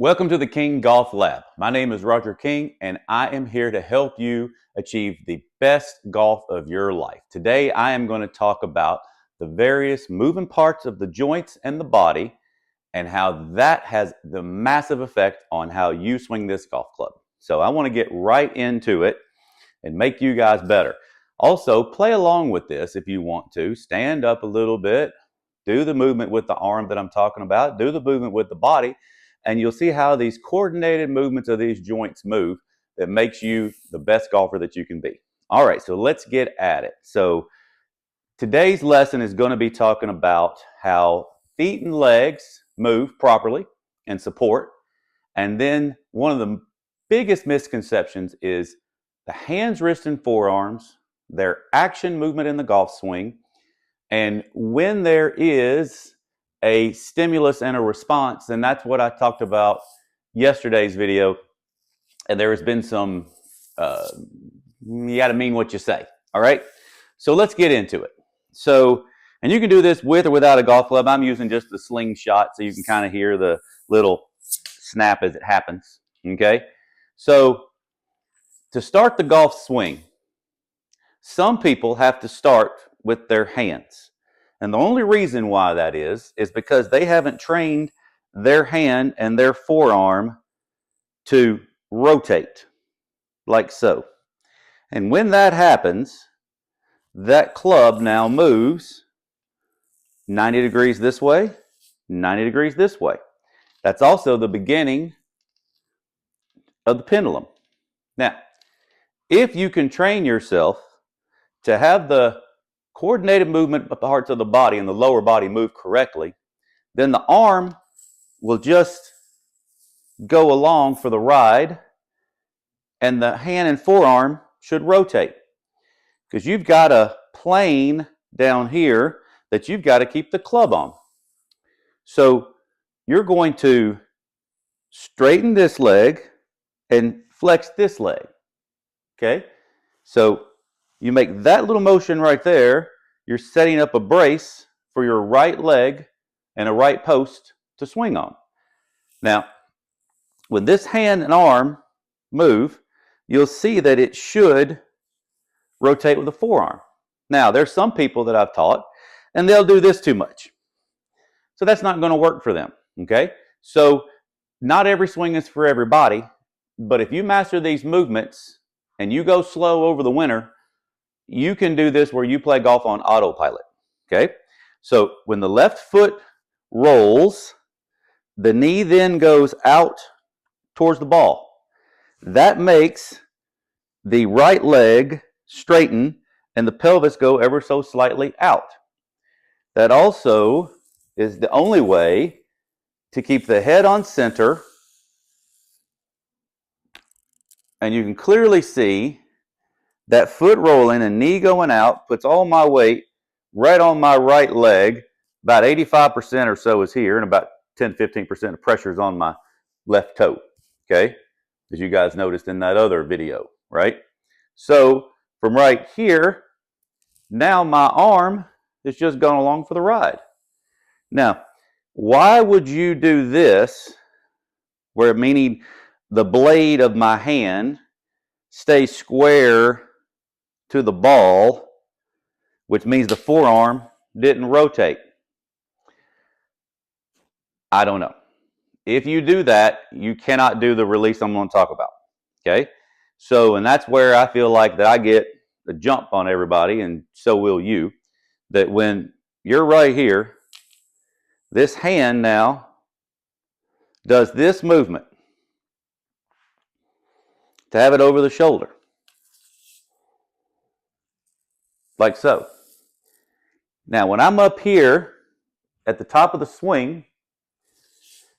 Welcome to the King Golf Lab. My name is Roger King, and I am here to help you achieve the best golf of your life. Today, I am going to talk about the various moving parts of the joints and the body and how that has the massive effect on how you swing this golf club. So I want to get right into it and make you guys better. Also, play along with this if you want to. Stand up a little bit, do the movement with the arm that I'm talking about, do the movement with the body, and you'll see how these coordinated movements of these joints move that makes you the best golfer that you can be. All right, so let's get at it. So today's lesson is going to be talking about how feet and legs move properly and support. And then one of the biggest misconceptions is the hands, wrists, and forearms, their action movement in the golf swing, and when there is a stimulus and a response, and that's what I talked about yesterday's video. And there has been some, you got to mean what you say. All right. So let's get into it. So, and you can do this with or without a golf club. I'm using just the slingshot so you can kind of hear the little snap as it happens. Okay. So to start the golf swing, some people have to start with their hands. And the only reason why that is because they haven't trained their hand and their forearm to rotate like so. And when that happens, that club now moves 90 degrees this way, 90 degrees this way. That's also the beginning of the pendulum. Now, if you can train yourself to have the coordinated movement of the parts of the body and the lower body move correctly, then the arm will just go along for the ride and the hand and forearm should rotate. Because you've got a plane down here that you've got to keep the club on. So you're going to straighten this leg and flex this leg. Okay? So you make that little motion right there, you're setting up a brace for your right leg and a right post to swing on. Now, when this hand and arm move, you'll see that it should rotate with the forearm. Now, there's some people that I've taught, and they'll do this too much. So that's not going to work for them, okay? So not every swing is for everybody, but if you master these movements and you go slow over the winter, you can do this where you play golf on autopilot, okay? So when the left foot rolls, the knee then goes out towards the ball. That makes the right leg straighten and the pelvis go ever so slightly out. That also is the only way to keep the head on center. And you can clearly see that foot rolling and knee going out puts all my weight right on my right leg. About 85% or so is here, and about 10-15% of pressure is on my left toe. Okay, as you guys noticed in that other video, right? So from right here, now my arm is just going along for the ride. Now, why would you do this, where meaning the blade of my hand stays square to the ball, which means the forearm didn't rotate? I don't know. If you do that, you cannot do the release I'm going to talk about. Okay? So, and that's where I feel like that I get the jump on everybody, and so will you, that when you're right here, this hand now does this movement to have it over the shoulder. Like so. Now, when I'm up here at the top of the swing,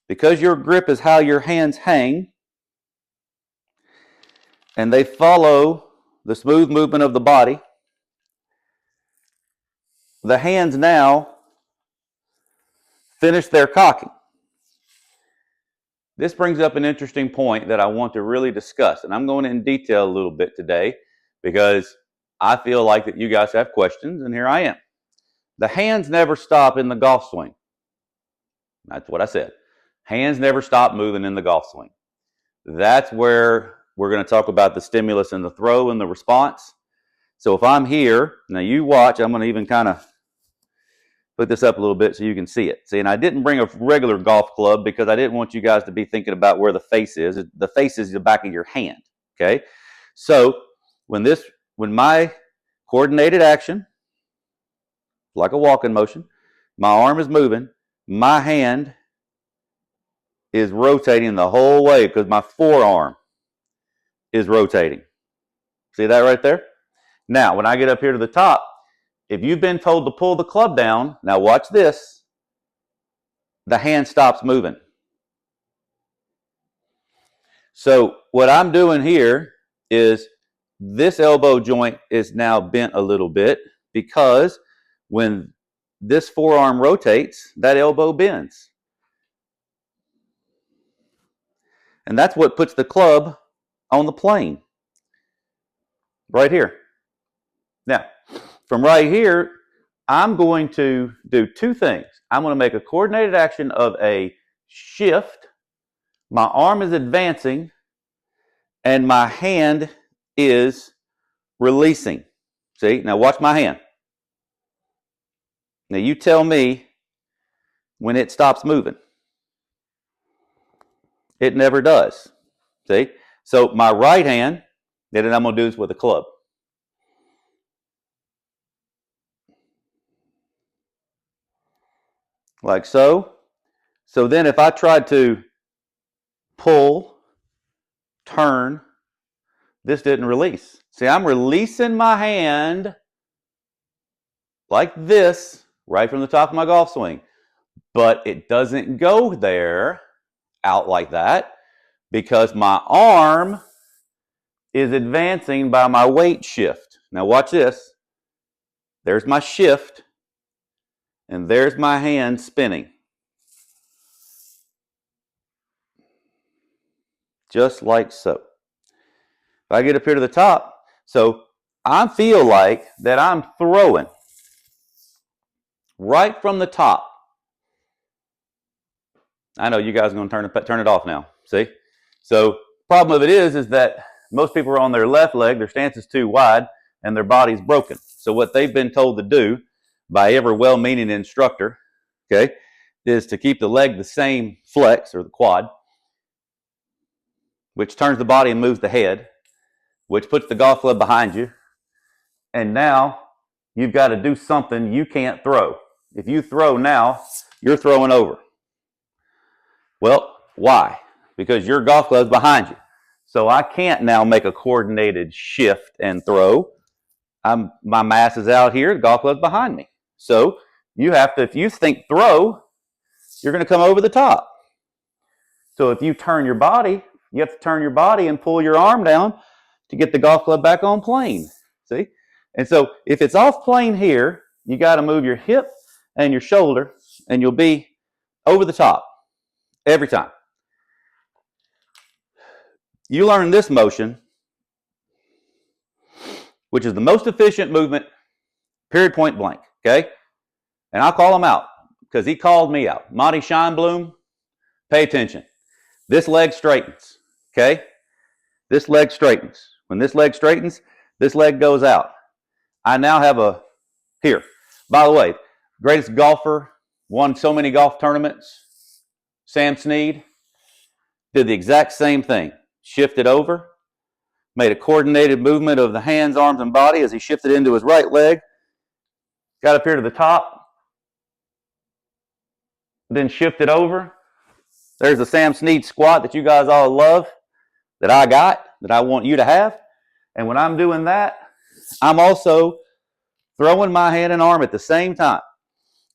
because your grip is how your hands hang, and they follow the smooth movement of the body, the hands now finish their cocking. This brings up an interesting point that I want to really discuss, and I'm going in detail a little bit today because I feel like that you guys have questions, and here I am. The hands never stop in the golf swing. That's what I said. Hands never stop moving in the golf swing. That's where we're going to talk about the stimulus and the throw and the response. So if I'm here, now you watch, I'm going to even kind of put this up a little bit so you can see it. See, and I didn't bring a regular golf club because I didn't want you guys to be thinking about where the face is. The face is the back of your hand, okay? So when my coordinated action, like a walking motion, my arm is moving, my hand is rotating the whole way because my forearm is rotating. See that right there? Now, when I get up here to the top, if you've been told to pull the club down, now watch this, the hand stops moving. So what I'm doing here is this elbow joint is now bent a little bit because when this forearm rotates, that elbow bends. And that's what puts the club on the plane, right here. Now, from right here, I'm going to do two things. I'm going to make a coordinated action of a shift. My arm is advancing, and my hand is releasing. See, now watch my hand. Now you tell me when it stops moving. It never does. See? So my right hand, then I'm going to do this with a club. Like so. So then if I tried to pull, turn, this didn't release. See, I'm releasing my hand like this right from the top of my golf swing. But it doesn't go there out like that because my arm is advancing by my weight shift. Now watch this. There's my shift, and there's my hand spinning. Just like so. If I get up here to the top, so I feel like that I'm throwing right from the top. I know you guys are going to turn it off now. See? So problem of it is that most people are on their left leg, their stance is too wide, and their body's broken. So what they've been told to do by every well-meaning instructor, okay, is to keep the leg the same flex, or the quad, which turns the body and moves the head, which puts the golf club behind you. And now you've got to do something you can't throw. If you throw now, you're throwing over. Well, why? Because your golf club's behind you. So I can't now make a coordinated shift and throw. My mass is out here, the golf club's behind me. So you have to, if you think throw, you're going to come over the top. So if you turn your body, you have to turn your body and pull your arm down to get the golf club back on plane. See? And so if it's off plane here, you got to move your hip and your shoulder, and you'll be over the top every time. You learn this motion, which is the most efficient movement, period, point blank, okay? And I'll call him out because he called me out. Monty Scheinblum, pay attention. This leg straightens, okay? This leg straightens. When this leg straightens, this leg goes out. I now have a, here. By the way, greatest golfer, won so many golf tournaments, Sam Sneed, did the exact same thing. Shifted over, made a coordinated movement of the hands, arms, and body as he shifted into his right leg, got up here to the top, then shifted over. There's the Sam Sneed squat that you guys all love, that I got, that I want you to have. And when I'm doing that, I'm also throwing my hand and arm at the same time.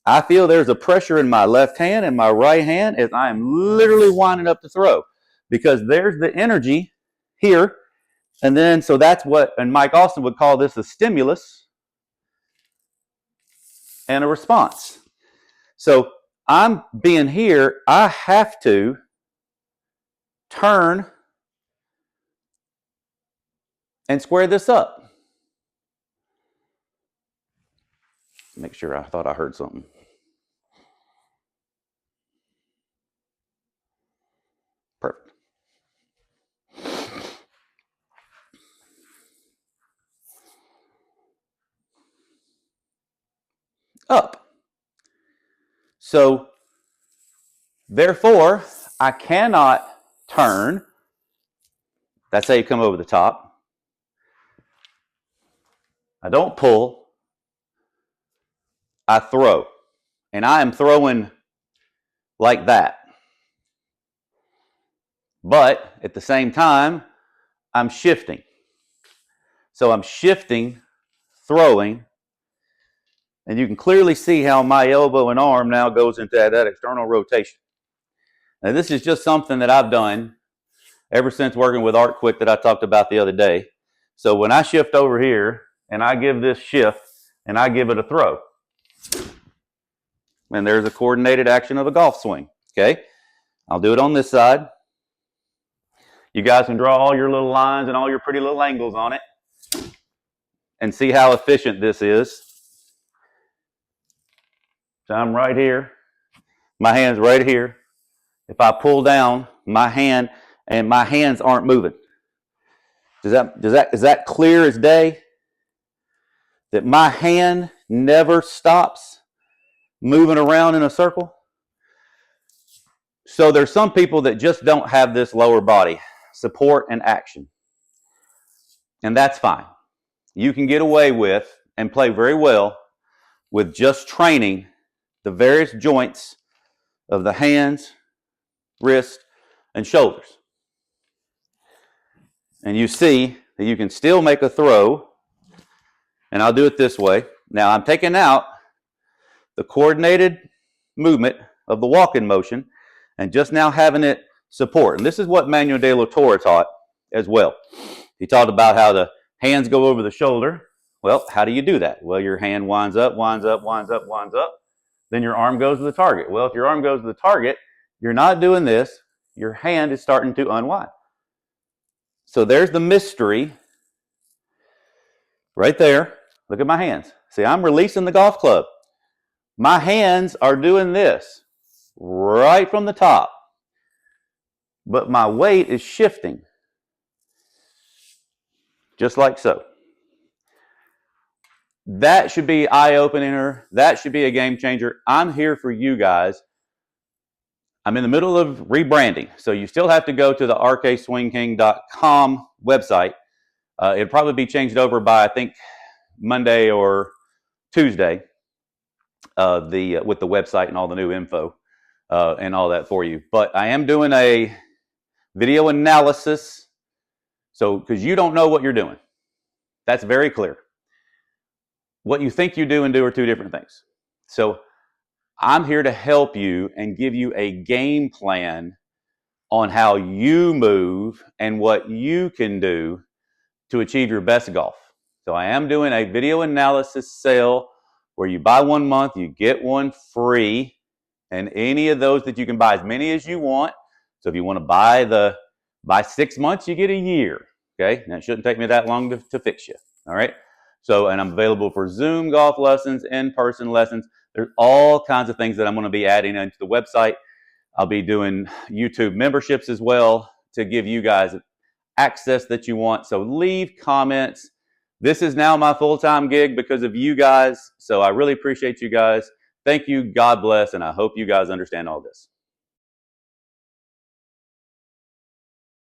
I feel there's a pressure in my left hand and my right hand as I am literally winding up to throw, because there's the energy here. And then, so that's what, and Mike Austin would call this a stimulus and a response. So I'm being here, I have to turn and square this up. Make sure, I thought I heard something. Perfect. Up. So, therefore, I cannot turn. That's how you come over the top. I don't pull. I throw. And I am throwing like that. But at the same time, I'm shifting. So I'm shifting, throwing, and you can clearly see how my elbow and arm now goes into that external rotation. Now this is just something that I've done ever since working with Art Quick that I talked about the other day. So when I shift over here and I give this shift and I give it a throw, and there's a coordinated action of a golf swing. Okay, I'll do it on this side. You guys can draw all your little lines and all your pretty little angles on it and see how efficient this is. So I'm right here. My hand's right here. If I pull down my hand and my hands aren't moving. Is that clear as day? That my hand never stops moving around in a circle? So there's some people that just don't have this lower body support and action. And that's fine. You can get away with and play very well with just training the various joints of the hands, wrist, and shoulders. And you see that you can still make a throw, and I'll do it this way. Now I'm taking out the coordinated movement of the walk-in motion and just now having it support. And this is what Manuel de la Torre taught as well. He taught about how the hands go over the shoulder. Well, how do you do that? Well, your hand winds up, winds up, winds up, winds up. Then your arm goes to the target. Well, if your arm goes to the target, you're not doing this. Your hand is starting to unwind. So there's the mystery right there. Look at my hands. See, I'm releasing the golf club. My hands are doing this right from the top. But my weight is shifting. Just like so. That should be eye-opener. That should be a game changer. I'm here for you guys. I'm in the middle of rebranding. So you still have to go to the rkswingking.com website. It'll probably be changed over by, I think, Monday or Tuesday with the website and all the new info and all that for you. But I am doing a video analysis. So, because you don't know what you're doing. That's very clear. What you think you do and do are two different things. So I'm here to help you and give you a game plan on how you move and what you can do to achieve your best golf. So I am doing a video analysis sale where you buy 1 month, you get one free, and any of those that you can buy as many as you want. So if you want to buy 6 months, you get a year. Okay, now it shouldn't take me that long to fix you. All right. So, and I'm available for Zoom golf lessons, in-person lessons. There's all kinds of things that I'm going to be adding into the website. I'll be doing YouTube memberships as well to give you guys access that you want. So leave comments. This is now my full-time gig because of you guys. So I really appreciate you guys. Thank you. God bless. And I hope you guys understand all this.